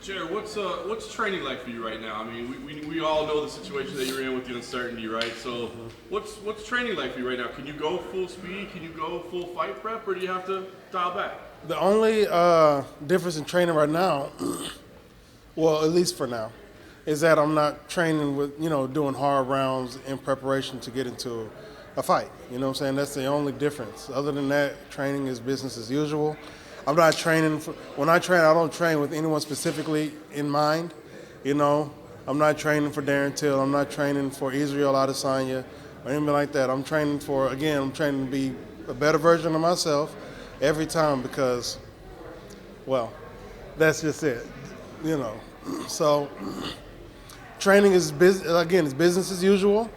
Jared, what's training like for you right now? I mean, we all know the situation that you're in with the uncertainty, right? So, what's training like for you right now? Can you go full speed? Can you go full fight prep, or do you have to dial back? The only difference in training right now, well, at least for now, is that I'm not training with, doing hard rounds in preparation to get into a fight. You know what I'm saying? That's the only difference. Other than that, training is business as usual. I'm not training when I train, I don't train with anyone specifically in mind. I'm not training for Darren Till. I'm not training for Israel Adesanya or anything like that. I'm training to be a better version of myself every time because, well, that's just it, So training is it's business as usual.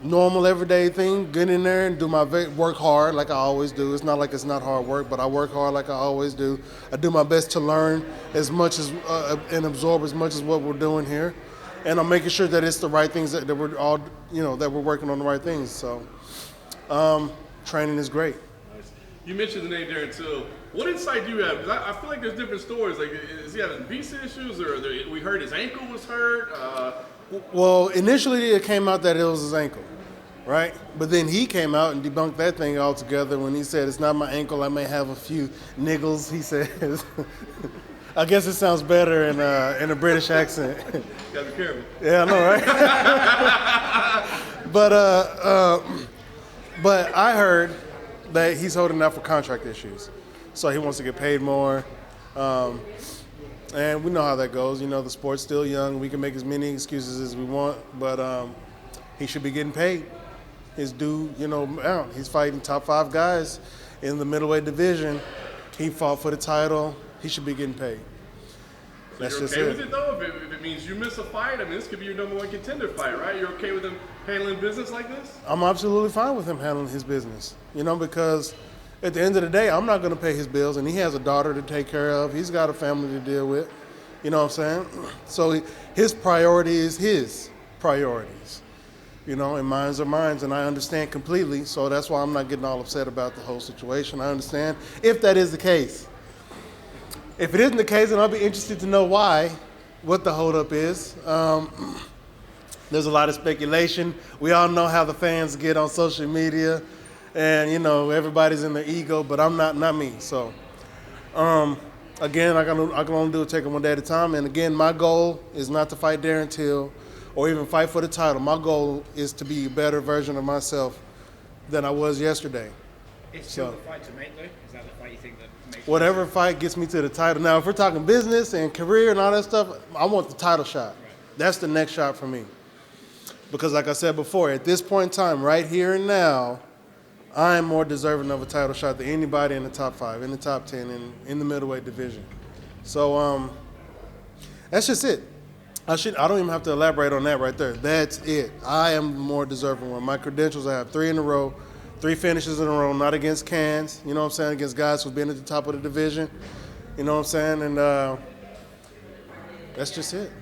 Normal everyday thing, get in there and do my work hard like I always do. It's not like it's not hard work, but I work hard like I always do. I do my best to learn as much as and absorb as much as what we're doing here, and I'm making sure that it's the right things that we're all that we're working on the right things. So training is great. Nice. You mentioned the name Darren Till. What insight do you have? Because I feel like there's different stories. Like, is he having visa issues, or we heard his ankle was hurt? Well, initially it came out that it was his ankle, right? But then he came out and debunked that thing altogether when he said, it's not my ankle, I may have a few niggles, he says. I guess it sounds better in a British accent. You gotta be careful. Yeah, I know, right? But I heard that he's holding out for contract issues. So he wants to get paid more. And we know how that goes. The sport's still young. We can make as many excuses as we want, but he should be getting paid. His due, amount. He's fighting top 5 guys in the middleweight division. He fought for the title. He should be getting paid. So you're okay with it, though? If it means you miss a fight, this could be your number 1 contender fight, right? You're okay with him handling business like this? I'm absolutely fine with him handling his business, because at the end of the day, I'm not going to pay his bills, and he has a daughter to take care of. He's got a family to deal with. You know what I'm saying? So his priority is his priorities, and mine's are mine's, and I understand completely. So that's why I'm not getting all upset about the whole situation. I understand if that is the case. If it isn't the case, then I'll be interested to know what the holdup is. There's a lot of speculation. We all know how the fans get on social media. And, everybody's in their ego, but I'm not me. So, again, I can only do it take it one day at a time. And, again, my goal is not to fight Darren Till or even fight for the title. My goal is to be a better version of myself than I was yesterday. Is Till the fight to make, though? Is that the fight you think that makes whatever fight gets me to the title. Now, if we're talking business and career and all that stuff, I want the title shot. Right. That's the next shot for me. Because, like I said before, at this point in time, right here and now, I am more deserving of a title shot than anybody in the top 5, in the top 10, in the middleweight division. So that's just it. I don't even have to elaborate on that right there. That's it. I am more deserving one. My credentials, I have 3 in a row, 3 finishes in a row, not against cans, against guys who've been at the top of the division, And that's just it.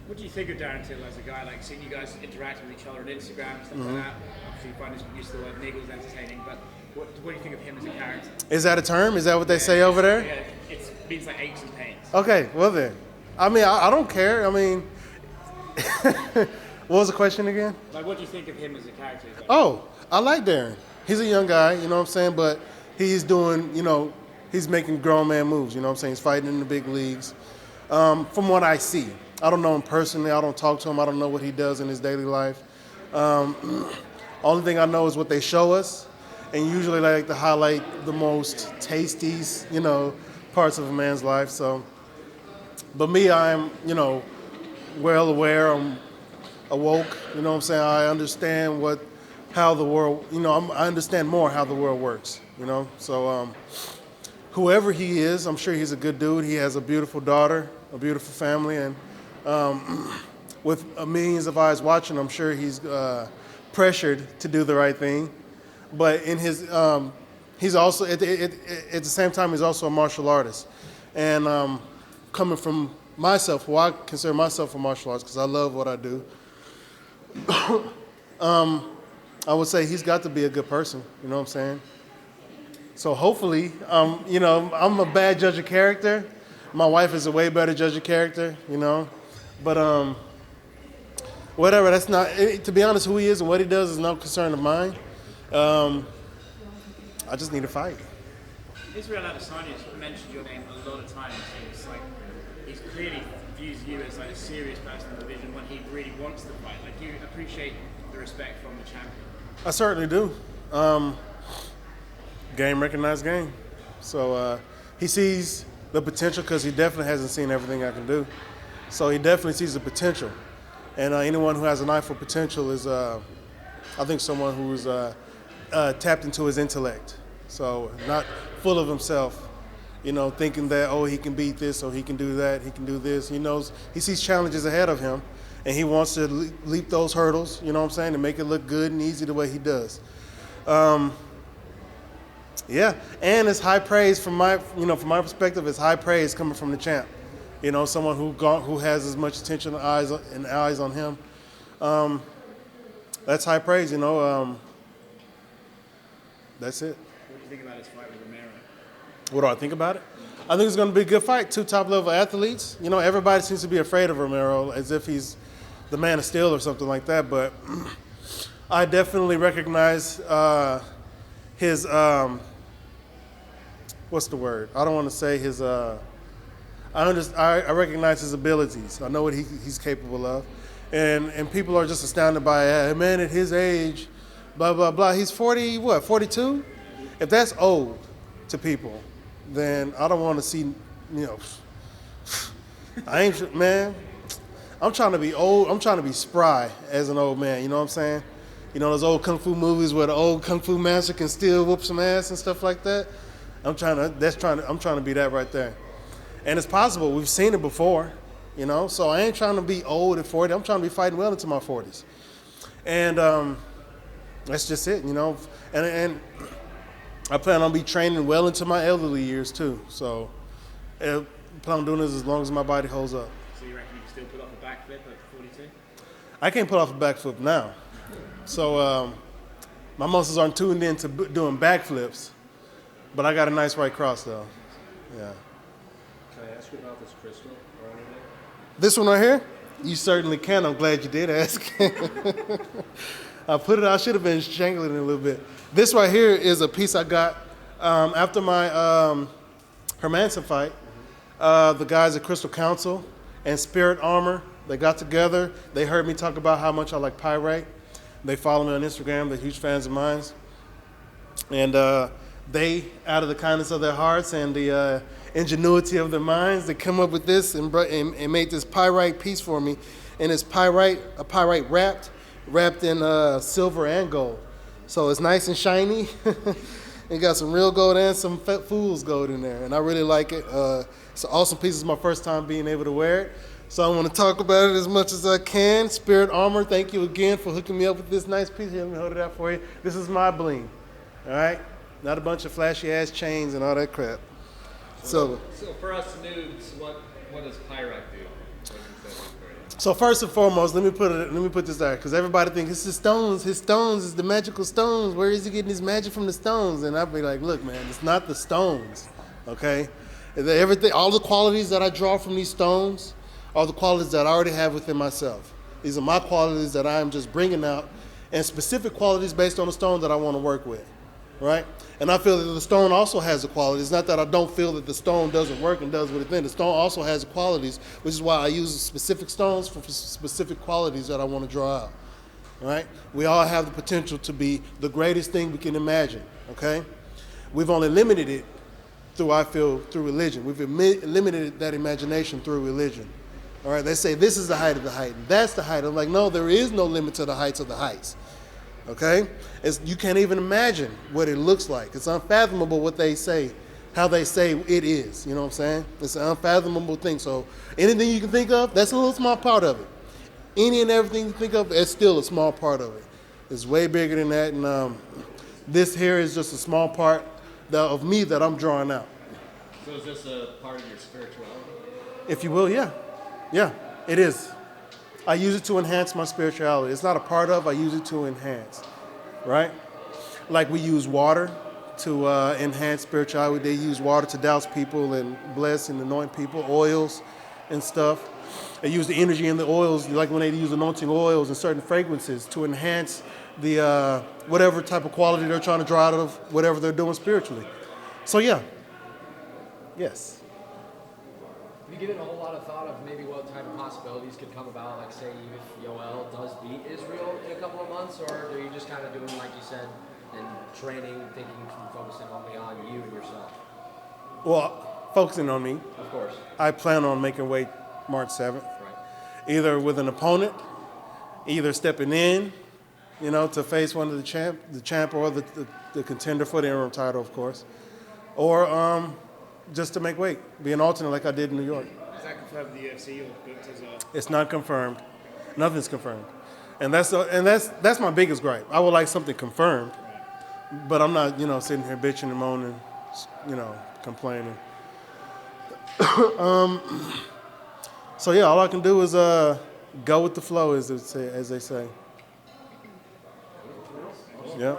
What do you think of Darren Till as a guy, like seeing you guys interacting with each other on Instagram and stuff like that? Obviously, you find this use the word niggles entertaining, but what do you think of him as a character? Is that a term? Is that what they say over there? Yeah, it means like aches and pains. Okay, well then. I don't care. What was the question again? Like, what do you think of him as a character? I like Darren. He's a young guy, but he's doing, he's making grown man moves, He's fighting in the big leagues. From what I see. I don't know him personally. I don't talk to him. I don't know what he does in his daily life. Only thing I know is what they show us, and usually they like to highlight the most tasties, parts of a man's life. So, but me, I'm, well aware. I'm awoke. I understand how the world, I understand more how the world works. So whoever he is, I'm sure he's a good dude. He has a beautiful daughter, a beautiful family, and with millions of eyes watching, I'm sure he's pressured to do the right thing. But in his, he's also at the same time he's also a martial artist, and coming from myself, I consider myself a martial artist because I love what I do. I would say he's got to be a good person. You know what I'm saying? So hopefully, I'm a bad judge of character, My wife is a way better judge of character, But whatever. That's not. To be honest, who he is and what he does is no concern of mine. I just need to fight. Israel Adesanya has mentioned your name a lot of times. It's like he clearly views you as like a serious person in the division when he really wants to fight. Like, you appreciate the respect from the champion. I certainly do. Game recognized game. So he sees the potential because he definitely hasn't seen everything I can do. So he definitely sees the potential. And anyone who has an eye for potential is, I think, someone who's tapped into his intellect. So not full of himself, thinking that, he can beat this or he can do that, he can do this. He sees challenges ahead of him, and he wants to leap those hurdles, and make it look good and easy the way he does. Yeah, and it's high praise from my perspective. It's high praise coming from the champ. Someone who has as much attention and eyes on him. That's high praise. That's it. What do you think about his fight with Romero? What do I think about it? I think it's going to be a good fight. 2 top-level athletes. Everybody seems to be afraid of Romero as if he's the man of steel or something like that. But I definitely recognize his what's the word? I don't want to say his. I recognize his abilities. I know what he's capable of, and people are just astounded by a man at his age, blah blah blah. He's 42. If that's old to people, then I don't want to see. I ain't, man. I'm trying to be old. I'm trying to be spry as an old man. You know what I'm saying? Those old kung fu movies where the old kung fu master can still whoop some ass and stuff like that. I'm trying to be that right there. And it's possible. We've seen it before, So I ain't trying to be old at 40. I'm trying to be fighting well into my 40s. And that's just it, And I plan on be training well into my elderly years too. So I plan on doing this as long as my body holds up. So you reckon you can still pull off a backflip at 42? I can't pull off a backflip now. So my muscles aren't tuned in to doing backflips. But I got a nice right cross though. Yeah. Can I ask you about this crystal around your neck? This one right here? You certainly can. I'm glad you did ask. I should have been strangling it a little bit. This right here is a piece I got after my Hermanson fight. The guys at Crystal Council and Spirit Armor, they got together. They heard me talk about how much I like pyrite. They follow me on Instagram. They're huge fans of mine. And they, out of the kindness of their hearts and the ingenuity of their minds, they come up with this and made this pyrite piece for me. And it's a pyrite wrapped in silver and gold. So it's nice and shiny. It got some real gold and some fool's gold in there. And I really like it. It's an awesome piece. It's my first time being able to wear it. So I want to talk about it as much as I can. Spirit Armor, thank you again for hooking me up with this nice piece. Here, let me hold it out for you. This is my bling. All right? Not a bunch of flashy ass chains and all that crap. So for us noobs, what does pyrite do? What does that do for you? So first and foremost, let me put this out because everybody thinks it's the stones. His stones is the magical stones. Where is he getting his magic from the stones? And I'd be like, look, man, it's not the stones. Okay, everything, all the qualities that I draw from these stones are the qualities that I already have within myself. These are my qualities that I am just bringing out, and specific qualities based on the stone that I want to work with. Right? And I feel that the stone also has the qualities. It's not that I don't feel that the stone doesn't work and does what it thinks. The stone also has the qualities, which is why I use specific stones for specific qualities that I want to draw out. Right? We all have the potential to be the greatest thing we can imagine. Okay? We've only limited it through religion. We've limited that imagination through religion. All right? They say this is the height of the height, and that's the height. I'm like, no, there is no limit to the heights of the heights. Okay? You can't even imagine what it looks like. It's unfathomable what they say, how they say it is. You know what I'm saying? It's an unfathomable thing. So anything you can think of, that's a little small part of it. Any and everything you think of, it's still a small part of it. It's way bigger than that. And this here is just a small part of me that I'm drawing out. So is this a part of your spirituality? If you will, yeah. Yeah, it is. I use it to enhance my spirituality. It's not a part of, I use it to enhance, right? Like we use water to enhance spirituality. They use water to douse people and bless and anoint people, oils and stuff. They use the energy in the oils, like when they use anointing oils and certain fragrances to enhance the whatever type of quality they're trying to draw out of whatever they're doing spiritually. So yeah, yes. Have you given a whole lot of thought of maybe what type of possibilities could come about, like say if Yoel does beat Israel in a couple of months, or are you just kind of doing like you said, and training, thinking, focusing only on you and yourself? Well, focusing on me. Of course. I plan on making weight March 7th. Right. Either with an opponent, either stepping in, to face one of the champ or the contender for the interim title, of course, or just to make weight, be an alternate like I did in New York. Is that confirmed with the UFC or booked as a? It's not confirmed. Nothing's confirmed, and that's my biggest gripe. I would like something confirmed, but I'm not, sitting here bitching and moaning, complaining. So yeah, all I can do is go with the flow, as they say. Yeah.